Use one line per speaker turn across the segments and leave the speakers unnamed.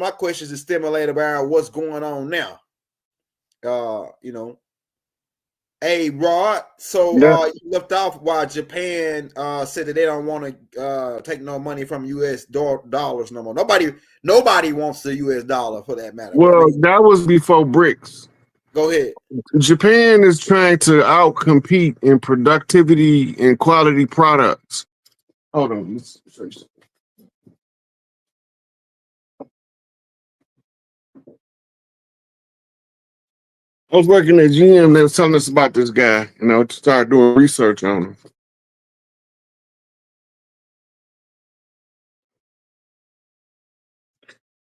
my questions is stimulated by what's going on now. You know, hey Rod, so you left off while Japan said that they don't want to take no money from US dollars no more. Nobody wants the US dollar for that matter.
Well, that was before BRICS.
Go ahead.
Japan is trying to outcompete in productivity and quality products. Hold on, let's show you something. I was working at GM. They was telling us about this guy, and I started doing research on him.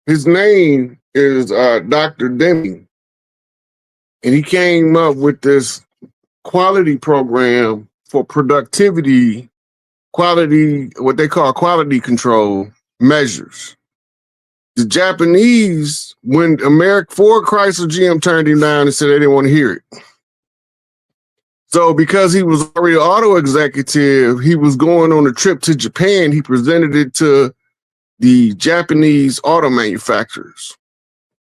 His name is Dr. Deming, and he came up with this quality program for productivity, quality, what they call quality control measures. The Japanese, when Ford, Chrysler, GM turned him down and said they didn't want to hear it. So because he was already an auto executive, he was going on a trip to Japan. He presented it to the Japanese auto manufacturers.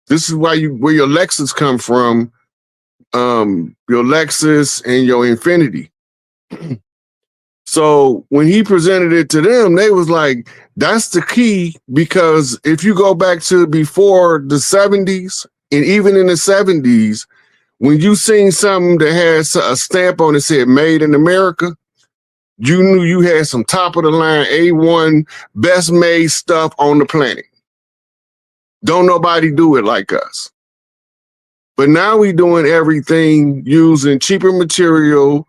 This is where your Lexus come from, your Lexus and your Infiniti. So when he presented it to them, they was like, that's the key, because if you go back to before the 70s and even in the 70s, when you seen something that has a stamp on it said made in America, you knew you had some top of the line A1 best made stuff on the planet. Don't nobody do it like us. But now we doing everything using cheaper material,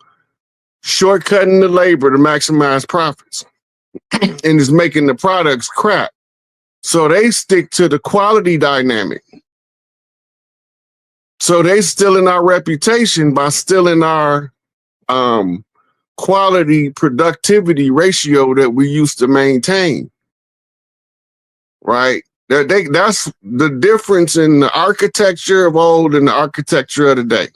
shortcutting the labor to maximize profits, and it's making the products crap. So they stick to the quality dynamic. So they stealing our reputation by stealing our quality productivity ratio that we used to maintain, right? That's the difference in the architecture of old and the architecture of today.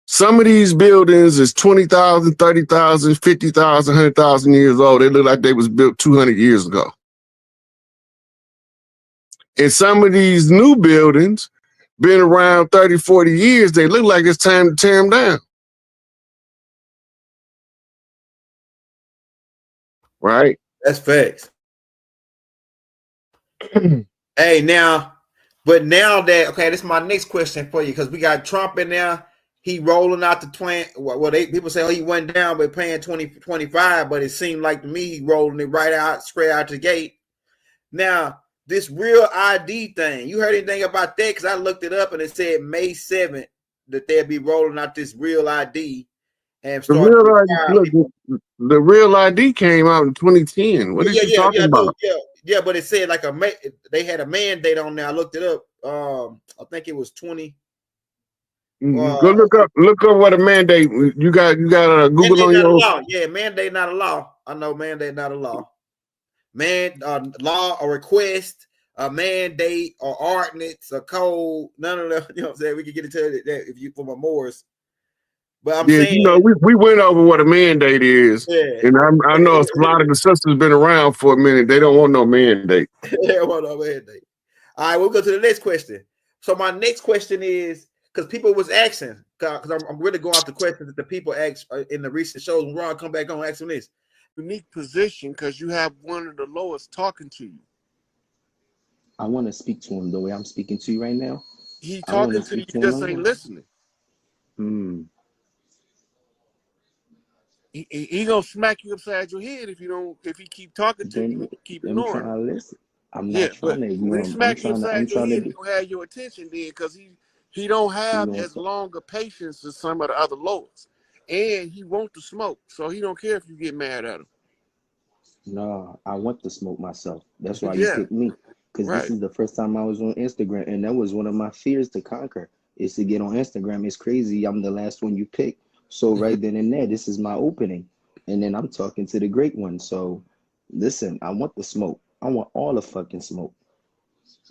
Some of these buildings is 20,000, 30,000, 50,000, 100,000 years old. They look like they was built 200 years ago. And some of these new buildings been around 30, 40 years. They look like it's time to tear them down. Right?
That's facts. Hey, now that, okay, this is my next question for you, because we got Trump in there. He rolling out the plan. Well, people say, oh, he went down by paying 2025, but it seemed like to me he rolling it right out, straight out the gate. Now, this real ID thing, you heard anything about that? Because I looked it up and it said May 7th that they'll be rolling out this real ID. And
the real ID came out in 2010. What are you talking about?
Yeah, but it said like they had a mandate on there. I looked it up. I think it was 20.
Go look up what a mandate. You got Google on your
law. Yeah, mandate not a law. I know mandate not a law. Law or request, a mandate or ordinance, a code. None of them. You know what I'm saying? We can get into that if you for my Moors. But I'm saying,
you know, we went over what a mandate is, and I know a lot of the sisters been around for a minute. They don't want no mandate.
They don't want no mandate. All right, we'll go to the next question. So my next question is, because people was asking, because I'm really going off the questions that the people asked in the recent shows. When Ron come back on, asking this
unique position, because you have one of the lowest talking to you.
I want to speak to him the way I'm speaking to you right now.
He talking to you, just ain't listening. He gonna smack you upside your head if he keep talking to you, keep ignoring.
I'm trying to listen. I'm not trying to ignore him.
When he smack you upside your head, he gonna have your attention then, because he don't have as long a patience as some of the other lowers. And he want to smoke, so he don't care if you get mad at him.
No, I want to smoke myself. That's why you picked me. Because this is the first time I was on Instagram, and that was one of my fears to conquer, is to get on Instagram. It's crazy. I'm the last one you picked. So right then and there, this is my opening. And then I'm talking to the great one. So listen, I want the smoke. I want all the fucking smoke.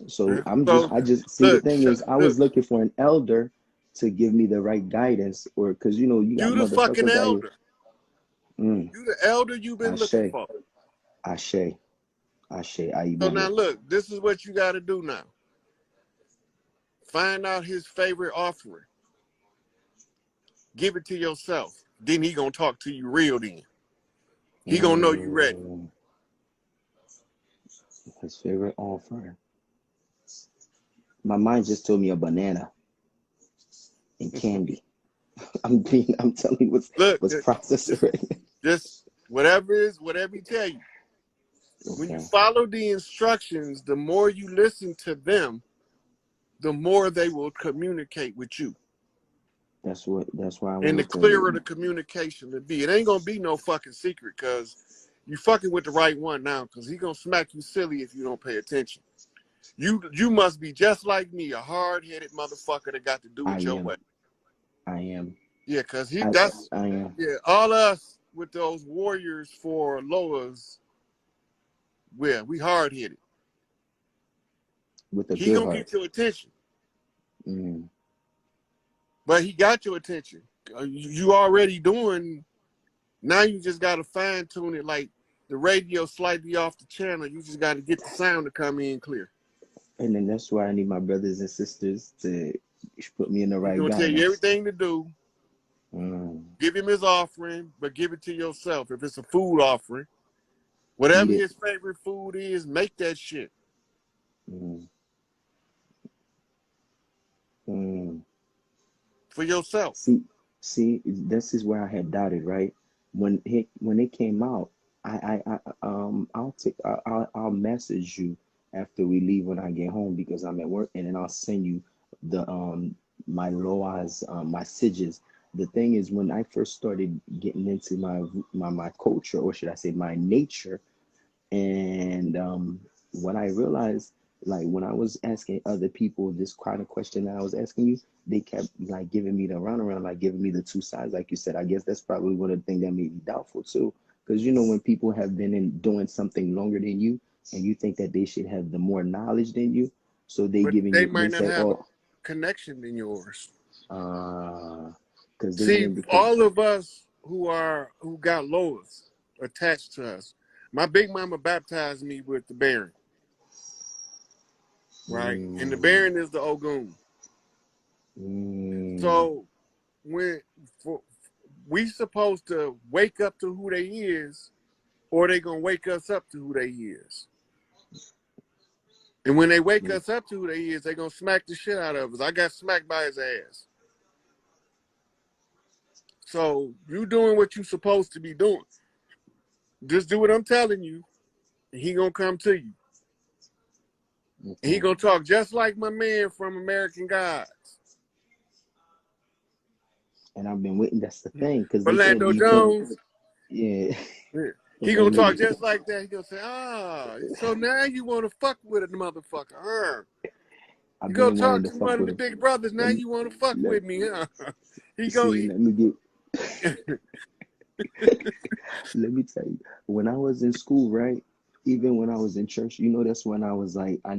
So the thing is, I was looking for an elder to give me the right guidance, or because you got
the fucking elder. You the elder you've been looking for.
Ashe. So
now look, this is what you got to do now. Find out his favorite offering. Give it to yourself. Then he gonna talk to you real then. He gonna know you ready.
His favorite offering. My mind just told me a banana and candy. I'm telling you what's processed right now.
Just whatever he tell you. Okay. When you follow the instructions, the more you listen to them, the more they will communicate with you.
That's why
and the clearer the communication to be. It ain't gonna be no fucking secret, because you fucking with the right one now, because he gonna smack you silly if you don't pay attention. You must be just like me, a hard-headed motherfucker that got to do it your way.
I am.
Yeah, because I am. Yeah, all us with those warriors for Loas, we hard-headed. He gonna get your attention. But he got your attention. You already doing, now you just got to fine tune it, like the radio slightly off the channel. You just got to get the sound to come in clear.
And then that's why I need my brothers and sisters to put me in the right guidance.
He's going to tell you everything to do. Give him his offering, but give it to yourself. If it's a food offering, whatever his favorite food is, make that shit. For yourself.
See, this is where I had doubted, right? When it came out, I'll message you after we leave when I get home, because I'm at work, and then I'll send you the my loas, my siges. The thing is, when I first started getting into my culture, or should I say my nature, and when I realized, like, when I was asking other people this kind of question that I was asking you, they kept like giving me the runaround, like giving me the two sides, like you said. I guess that's probably one of the things that made me doubtful too, because when people have been doing something longer than you, and you think that they should have the more knowledge than you, so they
might not have a connection than yours.
Because
see, all of us who got Loas attached to us. My big mama baptized me with the Baron. Right? And the Baron is the Ogun. So we supposed to wake up to who they is, or they gonna wake us up to who they is. And when they wake us up to who they is, they gonna smack the shit out of us. I got smacked by his ass. So you doing what you supposed to be doing. Just do what I'm telling you, and he gonna come to you. He gonna talk just like my man from American Gods.
And I've been waiting. That's the thing, because
Orlando Jones.
Yeah.
He gonna talk just like that. He gonna say, so now you want to fuck with a motherfucker, You gonna talk to one of the big brothers. Now you want to fuck with me, huh? He gonna.
Let me get. Let me tell you, when I was in school, right? Even when I was in church, that's when I was like, I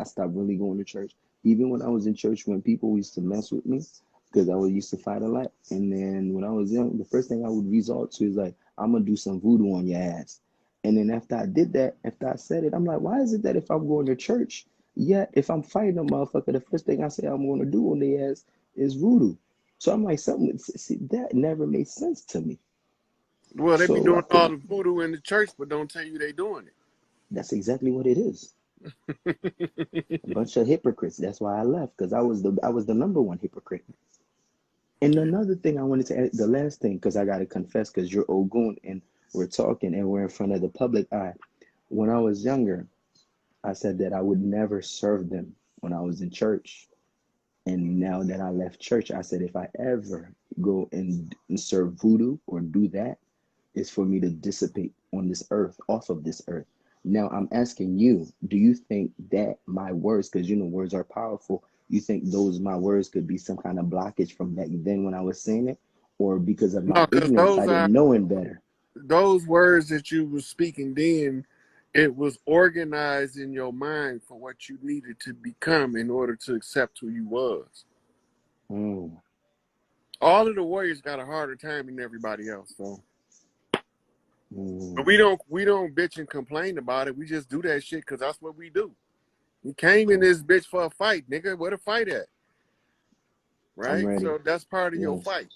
stopped really going to church. Even when I was in church, when people used to mess with me, because I used to fight a lot. And then when I was young, the first thing I would resort to is like, I'm going to do some voodoo on your ass. And then after I did that, after I said it, I'm like, why is it that if I'm going to church, if I'm fighting a motherfucker, the first thing I say I'm going to do on their ass is voodoo? So I'm like, that never made sense to me.
Well, they be doing all the voodoo in the church, but don't tell you they doing it.
That's exactly what it is. A bunch of hypocrites. That's why I left, because I was the number one hypocrite. And another thing I wanted to add, the last thing, because I got to confess, because you're Ogun and we're talking and we're in front of the public eye. When I was younger, I said that I would never serve them when I was in church. And now that I left church, I said, if I ever go and serve voodoo or do that, it's for me to dissipate on this earth, off of this earth. Now I'm asking you, do you think that my words, because words are powerful, you think my words could be some kind of blockage from back then when I was saying it? Or because of my ignorance, I didn't know it better?
Those words that you were speaking then, it was organized in your mind for what you needed to become in order to accept who you was. All of the warriors got a harder time than everybody else, though. But we don't bitch and complain about it. We just do that shit because that's what we do. We came in this bitch for a fight, nigga. Where the fight at? Right? So that's part of your fight.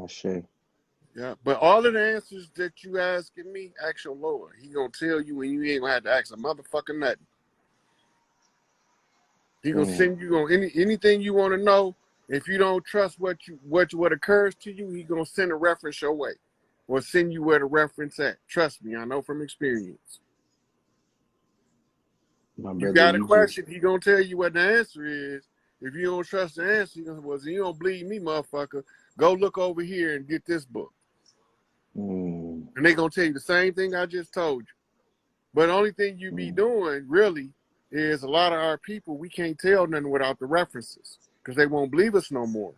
Ashe.
Yeah. But all of the answers that you asking me, ask your Lord. He gonna tell you and you ain't gonna have to ask a motherfucking nothing. He gonna send you on anything you want to know. If you don't trust what occurs to you, he gonna send a reference your way. Or send you where the reference at. Trust me, I know from experience. You got a question, he gonna tell you what the answer is. If you don't trust the answer, he gonna say, well, you don't believe me, motherfucker. Go look over here and get this book. And they gonna tell you the same thing I just told you. But the only thing you be doing, really, is a lot of our people, we can't tell nothing without the references. Because they won't believe us no more.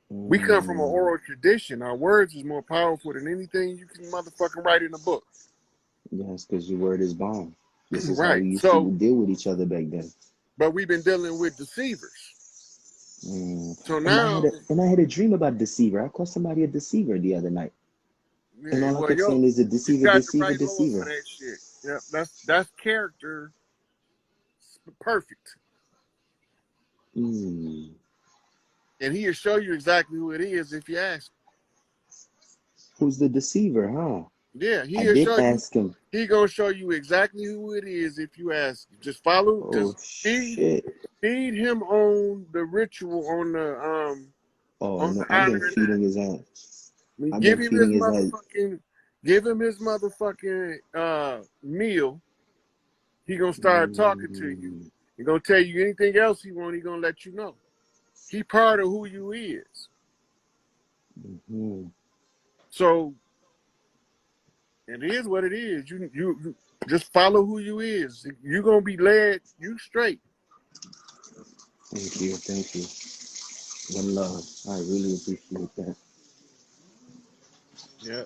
We come from an oral tradition. Our words is more powerful than anything you can motherfucking write in a book.
Yes, because your word is bond. This is how we used to deal with each other back then.
But we've been dealing with deceivers. So now...
And I had a dream about deceiver. I called somebody a deceiver the other night. Yeah, and all I kept saying is a deceiver, deceiver, deceiver.
That shit. Yep, that's character perfect. And he'll show you exactly who it is if you ask.
Who's the deceiver, huh?
Yeah, he'll show you. Ask him. He gonna show you exactly who it is if you ask. Just follow. Feed him on the ritual on the
I've been feeding his ass.
Give him his motherfucking meal. He gonna start talking to you. He gonna tell you anything else he want. He gonna let you know. He part of who you is. So it is what it is. You just follow who you is. You gonna be led. You straight.
Thank you. One love. I really appreciate that.
Yeah.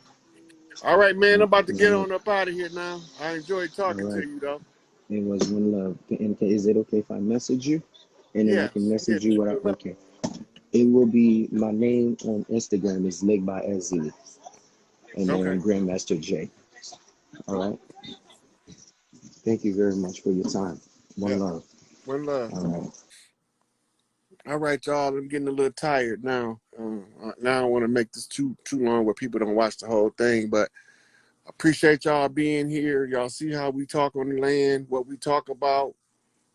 All right, man. I'm about to get on up out of here now. I enjoyed talking to you though.
It was one love. And is it okay if I message you? And then I can message you okay. It will be, my name on Instagram is Leg by Azzy. And then Grandmaster J. All right. Thank you very much for your time. One love.
One love.
All right.
All right, y'all. I'm getting a little tired now. Now I don't want to make this too long where people don't watch the whole thing, but I appreciate y'all being here. Y'all see how we talk on the land, what we talk about,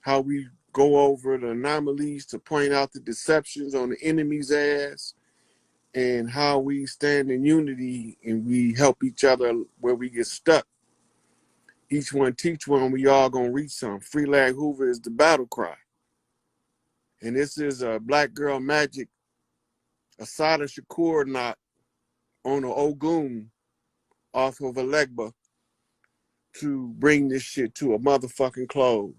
how we go over the anomalies to point out the deceptions on the enemy's ass, and how we stand in unity and we help each other where we get stuck. Each one teach one, we all gonna reach some. Free Lag Hoover is the battle cry. And this is a Black Girl Magic, Asada Shakur knot on an Ogun off of Alegba to bring this shit to a motherfucking close.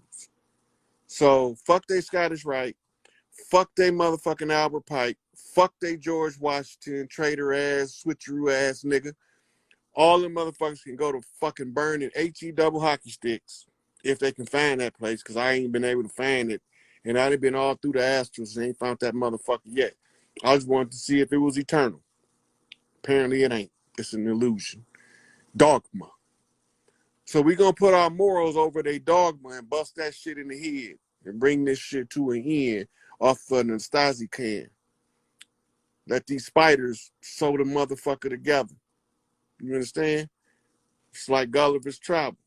So fuck they Scottish Rite, fuck they motherfucking Albert Pike, fuck they George Washington, traitor ass, switcheroo ass nigga. All them motherfuckers can go to fucking burn in HE double hockey sticks if they can find that place, because I ain't been able to find it. And I done been all through the Astros and ain't found that motherfucker yet. I just wanted to see if it was eternal. Apparently it ain't. It's an illusion. Dogma. So we gonna put our morals over their dogma and bust that shit in the head and bring this shit to an end off of an Stasi can. Let these spiders sew the motherfucker together. You understand? It's like Gulliver's Travel.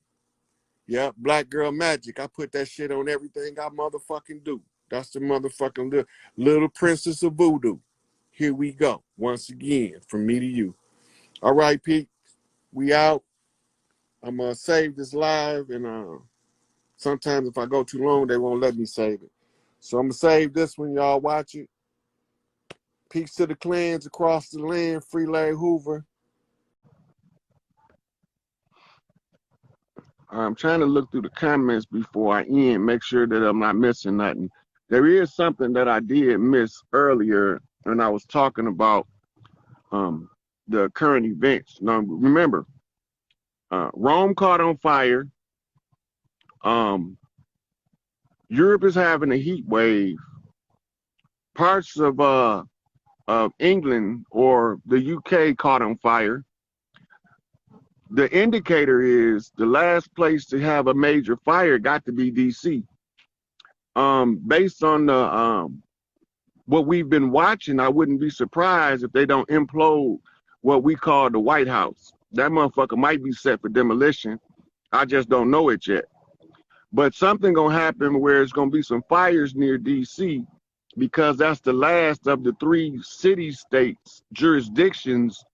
Yeah, Black Girl Magic. I put that shit on everything I motherfucking do. That's the motherfucking little princess of voodoo. Here we go. Once again, from me to you. All right, Pete. We out. I'm going to save this live, and sometimes if I go too long, they won't let me save it. So I'm going to save this when y'all watch it. Peace to the clans across the land. Free Lag Hoover. I'm trying to look through the comments before I end, make sure that I'm not missing nothing. There is something that I did miss earlier when I was talking about the current events. Now, remember, Rome caught on fire. Europe is having a heat wave. Parts of England or the UK caught on fire. the indicator is the last place to have a major fire got to be DC. Based on the what we've been watching, I wouldn't be surprised if they don't implode what we call the White House. That motherfucker might be set for demolition. I just don't know it yet. But something gonna happen where it's gonna be some fires near DC, because that's the last of the 3 city-states jurisdictions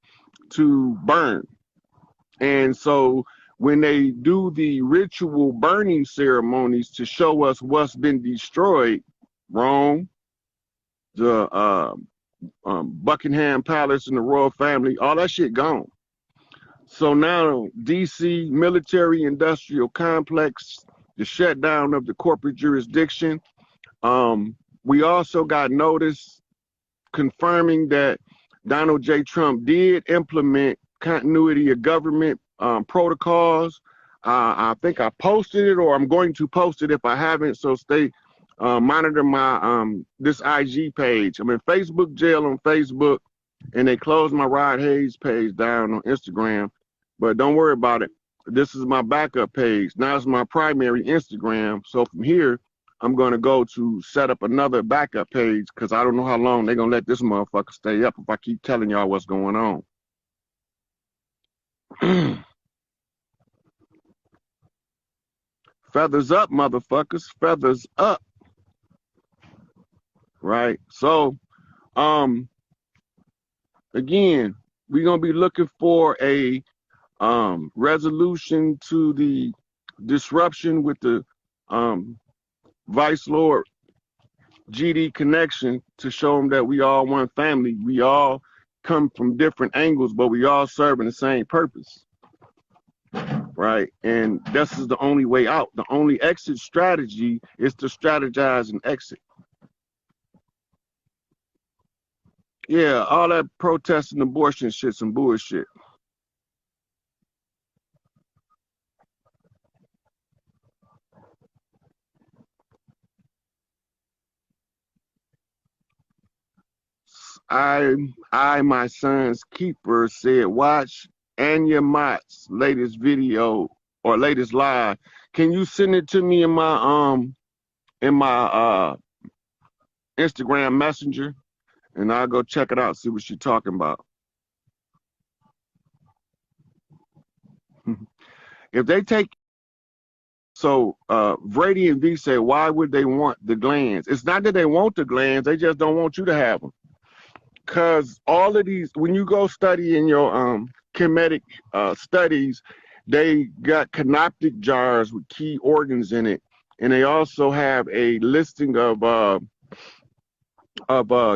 to burn. And so when they do the ritual burning ceremonies to show us what's been destroyed, Rome, the Buckingham Palace and the royal family, all that shit gone. So now DC military industrial complex, the shutdown of the corporate jurisdiction. We also got notice confirming that Donald J. Trump did implement continuity of government protocols. I think I posted it, or I'm going to post it if I haven't. So stay monitor my this IG page. I'm in Facebook jail on Facebook, and they closed my Rod Hayes page down on Instagram. But don't worry about it. This is my backup page. Now it's my primary Instagram. So from here, I'm going to go to set up another backup page, because I don't know how long they're going to let this motherfucker stay up if I keep telling y'all what's going on. Feathers up, motherfuckers. Feathers up. Right? So, again, we're going to be looking for a resolution to the disruption with the Vice Lord GD connection, to show them that we all one family. We all come from different angles, but we all serving the same purpose. Right? And this is the only way out. The only exit strategy is to strategize and exit. Yeah, all that protesting abortion shit's some bullshit. I, my son's keeper, said, watch Anya Mott's latest video or latest live. Can you send it to me in my Instagram Messenger, and I'll go check it out, see what she's talking about. If they take, so Brady and V say, why would they want the glands? It's not that they want the glands, they just don't want you to have them. Because all of these, when you go study in your chemetic studies, they got canoptic jars with key organs in it, and they also have a listing of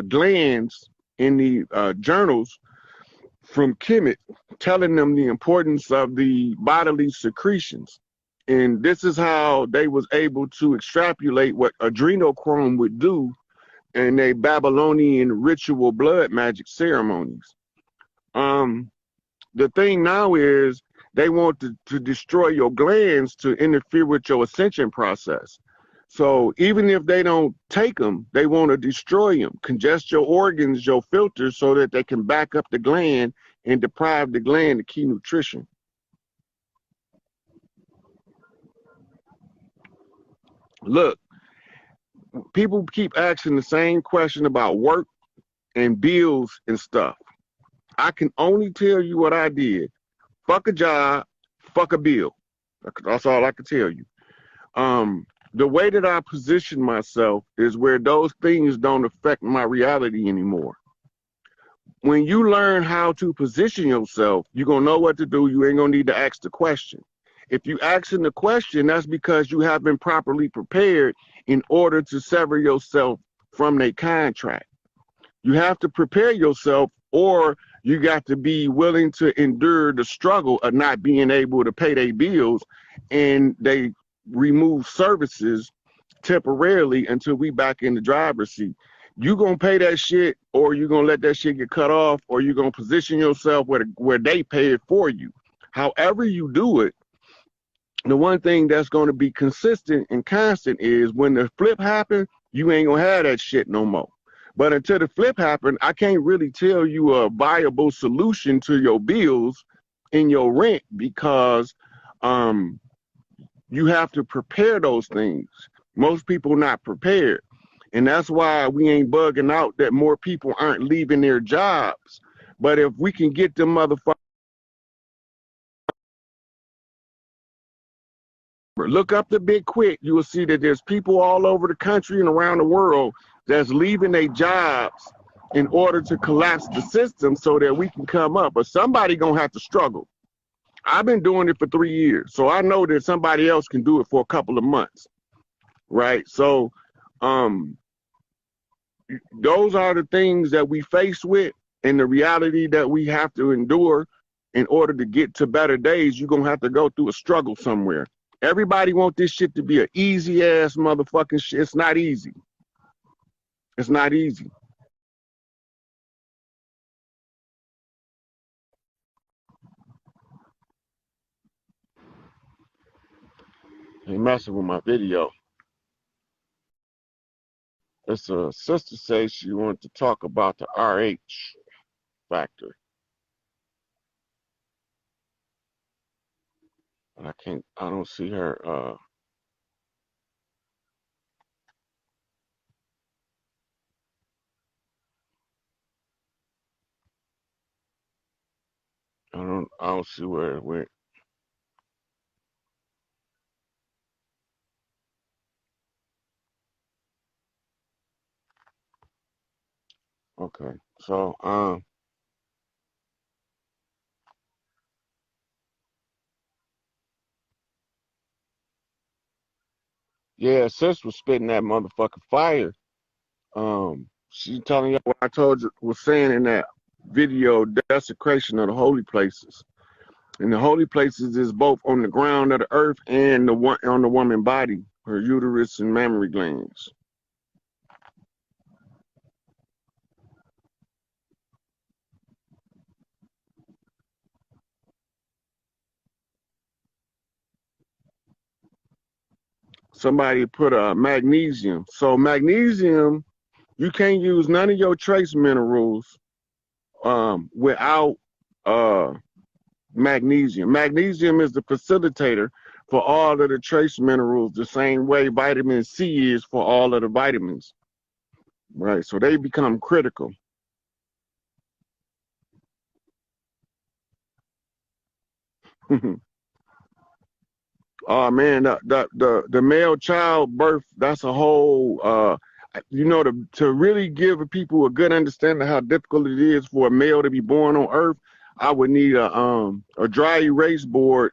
glands in the journals from Kemet, telling them the importance of the bodily secretions. And this is how they was able to extrapolate what adrenochrome would do in a Babylonian ritual blood magic ceremonies. The thing now is they want to destroy your glands to interfere with your ascension process. So even if they don't take them, they want to destroy them, congest your organs, your filters, so that they can back up the gland and deprive the gland of key nutrition. Look, people keep asking the same question about work and bills and stuff. I can only tell you what I did. Fuck a job, fuck a bill. That's all I can tell you. The way that I position myself is where those things don't affect my reality anymore. When you learn how to position yourself, you're going to know what to do. You ain't going to need to ask the question. If you asking the question, that's because you have been properly prepared in order to sever yourself from a contract. You have to prepare yourself, or you got to be willing to endure the struggle of not being able to pay their bills, and they remove services temporarily until we back in the driver's seat. You gonna pay that shit, or you gonna let that shit get cut off, or you gonna position yourself where they pay it for you. However you do it, the one thing that's going to be consistent and constant is when the flip happens, you ain't gonna have that shit no more. But until the flip happens, I can't really tell you a viable solution to your bills in your rent because you have to prepare those things. Most people not prepared. And that's why we ain't bugging out that more people aren't leaving their jobs. But if we can get them motherfuckers, look up the Big Quit, you will see that there's people all over the country and around the world that's leaving their jobs in order to collapse the system so that we can come up. But somebody gonna have to struggle. I've been doing it for 3 years, so I know that somebody else can do it for a couple of months, right? So those are the things that we face with and the reality that we have to endure in order to get to better days. You're gonna have to go through a struggle somewhere. Everybody want this shit to be an easy ass motherfucking shit. It's not easy. It's not easy. They messing with my video. It's a sister says she wanted to talk about the RH factor. And I don't see her, I don't see where it went. Okay, so, yeah, sis was spitting that motherfucking fire. She telling you what I told you, was saying in that video, desecration of the holy places. And the holy places is both on the ground of the earth and on the woman body, her uterus and mammary glands. Somebody put magnesium. So magnesium, you can't use none of your trace minerals without magnesium. Magnesium is the facilitator for all of the trace minerals, the same way vitamin C is for all of the vitamins. Right, so they become critical. Oh man, the male child birth, that's a whole to really give people a good understanding of how difficult it is for a male to be born on earth. I would need a dry erase board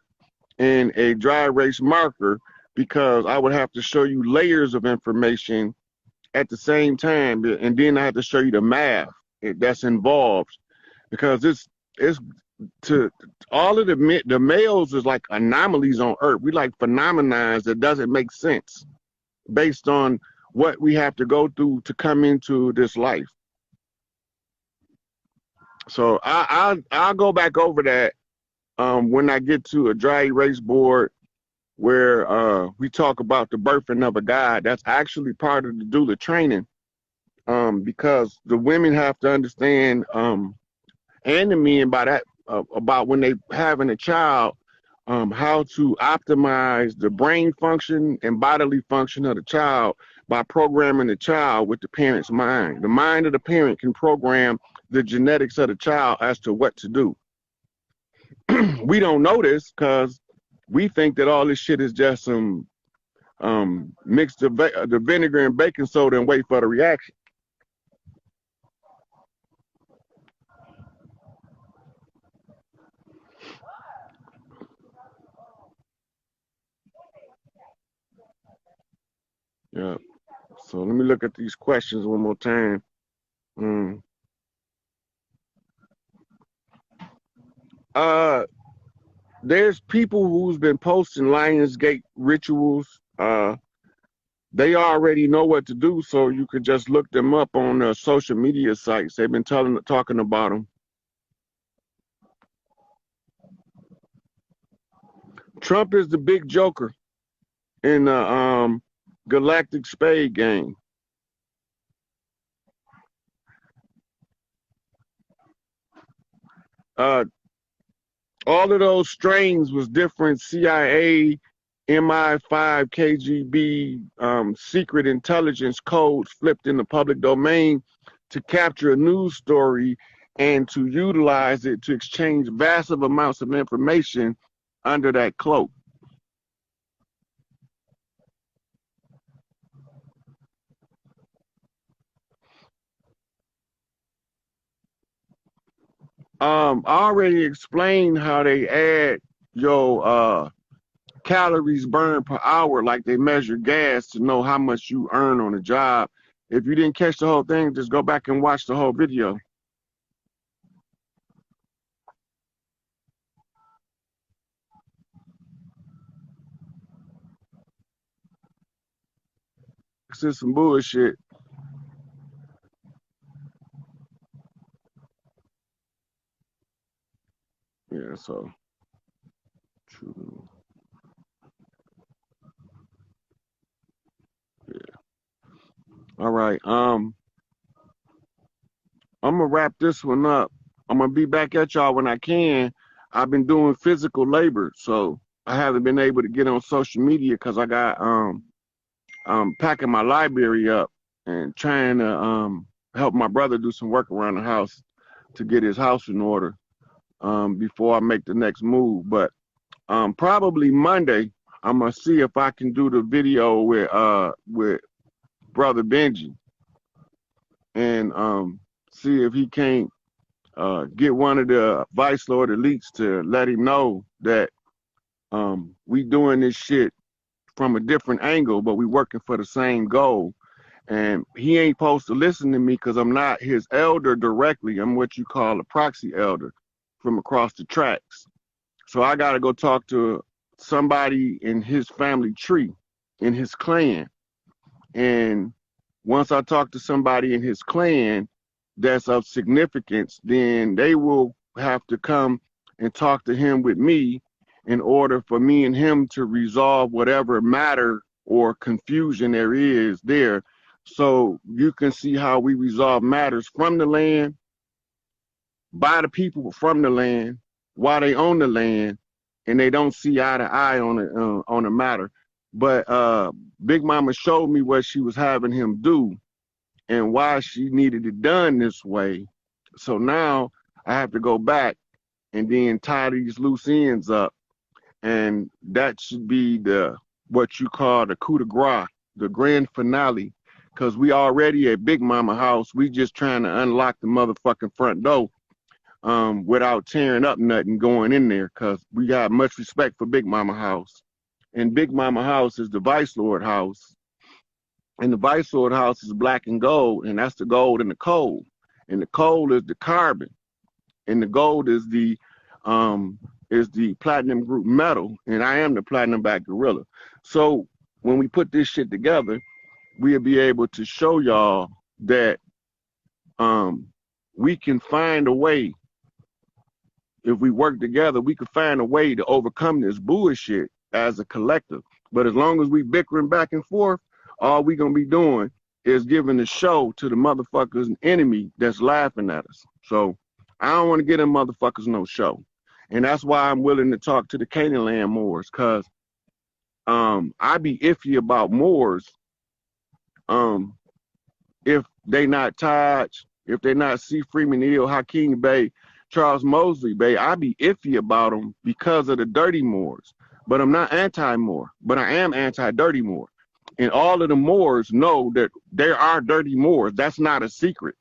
and a dry erase marker, because I would have to show you layers of information at the same time, and then I have to show you the math that's involved, because it's to all of the males is like anomalies on earth. We like phenomena that doesn't make sense based on what we have to go through to come into this life. So I'll go back over that when I get to a dry erase board where we talk about the birthing of a God. That's actually part of the doula training, because the women have to understand, and the men by that, about when they having a child, how to optimize the brain function and bodily function of the child by programming the child with the parent's mind. The mind of the parent can program the genetics of the child as to what to do. We don't know this because we think that all this shit is just some mix the vinegar and baking soda and wait for the reaction. Yeah. So let me look at these questions one more time. There's people who's been posting Lionsgate rituals. They already know what to do, so you could just look them up on social media sites. They've been talking about them. Trump is the big joker in the galactic spade game. all of those strains was different CIA, MI5, KGB, secret intelligence codes flipped in the public domain to capture a news story and to utilize it to exchange massive amounts of information under that cloak. I already explained how they add your calories burned per hour, like they measure gas to know how much you earn on a job. If you didn't catch the whole thing, just go back and watch the whole video. This is some bullshit. Yeah, so true. Yeah. All right. I'm gonna wrap this one up. I'm gonna be back at y'all when I can. I've been doing physical labor, so I haven't been able to get on social media because I got packing my library up and trying to help my brother do some work around the house to get his house in order before I make the next move. But probably Monday, I'm gonna see if I can do the video with brother Benji and see if he can't get one of the Vice Lord elites to let him know that we doing this shit from a different angle, but we working for the same goal. And he ain't supposed to listen to me because I'm not his elder directly. I'm what you call a proxy elder from across the tracks. So I got to go talk to somebody in his family tree, in his clan. And once I talk to somebody in his clan that's of significance, then they will have to come and talk to him with me in order for me and him to resolve whatever matter or confusion there is there. So you can see how we resolve matters from the land, by the people from the land, while they own the land, and they don't see eye to eye on the matter. But Big Mama showed me what she was having him do and why she needed it done this way. So now I have to go back and then tie these loose ends up. And that should be what you call the coup de grace, the grand finale. Because we already at Big Mama house. We just trying to unlock the motherfucking front door without tearing up nothing going in there. Because we got much respect for Big Mama house. And Big Mama house is the Vice Lord house. And the Vice Lord house is black and gold. And that's the gold and the coal. And the coal is the carbon. And the gold is the platinum group metal, and I am the platinum back gorilla. So when we put this shit together, we'll be able to show y'all that we can find a way. If we work together, we can find a way to overcome this bullshit as a collective. But as long as we bickering back and forth, all we gonna be doing is giving the show to the motherfuckers enemy that's laughing at us. So I don't want to get them motherfuckers no show. And that's why I'm willing to talk to the Canaan Land Moors, because I be iffy about Moors if they not Taj, if they not C. Freeman Hill, Hakeem Bey, Charles Mosley Bey. I be iffy about them because of the dirty Moors. But I'm not anti-Moor, but I am anti-dirty Moor. And all of the Moors know that there are dirty Moors. That's not a secret.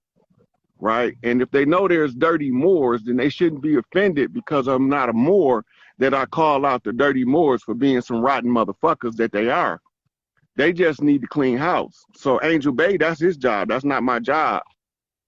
Right? And if they know there's dirty Moors, then they shouldn't be offended because I'm not a Moor that I call out the dirty Moors for being some rotten motherfuckers that they are. They just need to clean house. So Angel Bay, that's his job. That's not my job.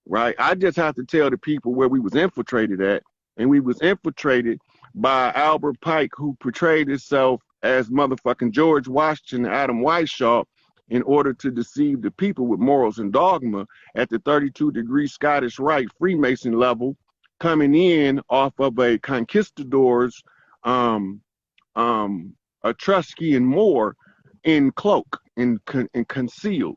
Right? I just have to tell the people where we was infiltrated at. And we was infiltrated by Albert Pike, who portrayed himself as motherfucking George Washington and Adam Weishaupt in order to deceive the people with morals and dogma at the 32-degree Scottish Rite Freemason level, coming in off of a conquistador's Etruscan Moor in cloak and concealed.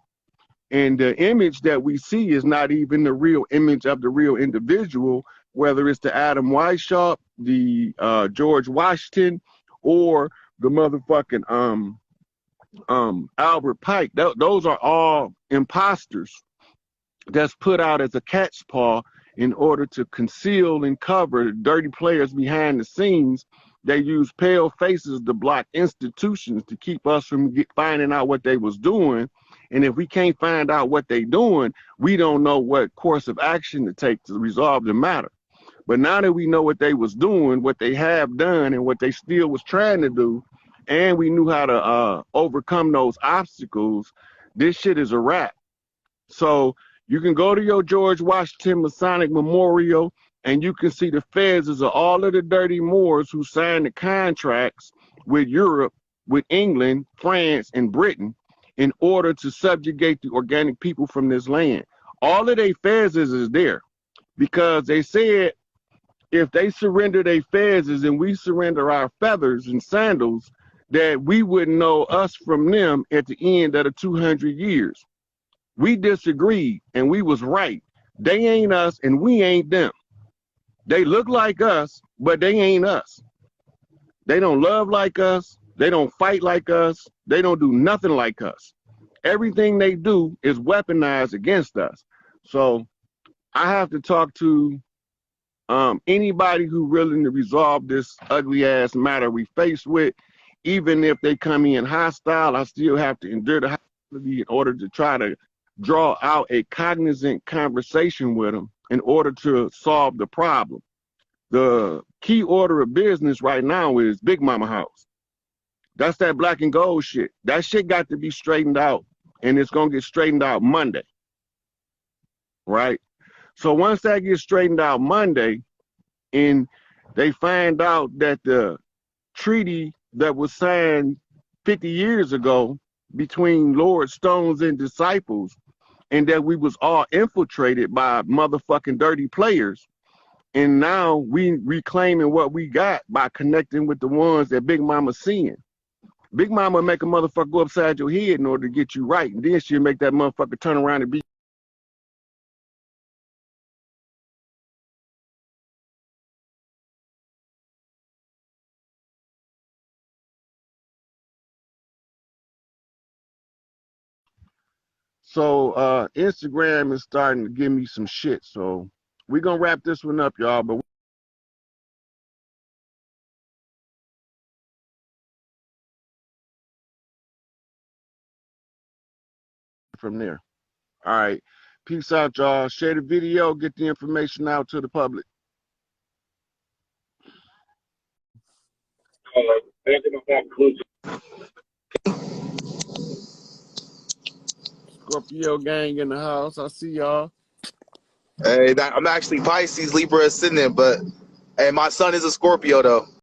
And the image that we see is not even the real image of the real individual, whether it's the Adam Weishaupt the George Washington or the motherfucking Albert Pike. Those are all imposters that's put out as a cat's paw in order to conceal and cover dirty players behind the scenes. They use pale faces to block institutions to keep us from finding out what they was doing. And if we can't find out what they doing, we don't know what course of action to take to resolve the matter. But now that we know what they was doing, what they have done, and what they still was trying to do, and we knew how to overcome those obstacles, this shit is a wrap. So you can go to your George Washington Masonic Memorial, and you can see the phases of all of the dirty Moors who signed the contracts with Europe, with England, France, and Britain in order to subjugate the organic people from this land. All of their phases is there because they said if they surrender their phases and we surrender our feathers and sandals, that we wouldn't know us from them at the end of the 200 years. We disagreed and we was right. They ain't us and we ain't them. They look like us, but they ain't us. They don't love like us. They don't fight like us. They don't do nothing like us. Everything they do is weaponized against us. So I have to talk to anybody who willing to resolve this ugly ass matter we faced with. Even if they come in hostile, I still have to endure the hostility in order to try to draw out a cognizant conversation with them in order to solve the problem. The key order of business right now is Big Mama House. That's that black and gold shit. That shit got to be straightened out, and it's going to get straightened out Monday, right? So once that gets straightened out Monday, and they find out that the treaty that was signed 50 years ago between Lord Stones and disciples, and that we was all infiltrated by motherfucking dirty players, and now we reclaiming what we got by connecting with the ones that Big Mama seeing. Big Mama make a motherfucker go upside your head in order to get you right, and then she'll make that motherfucker turn around and be So Instagram is starting to give me some shit. So we're gonna wrap this one up, y'all. But from there. All right. Peace out, y'all. Share the video, get the information out to the public. Scorpio gang in the house. I see y'all.
Hey, I'm actually Pisces, Libra ascendant, but hey, my son is a Scorpio though.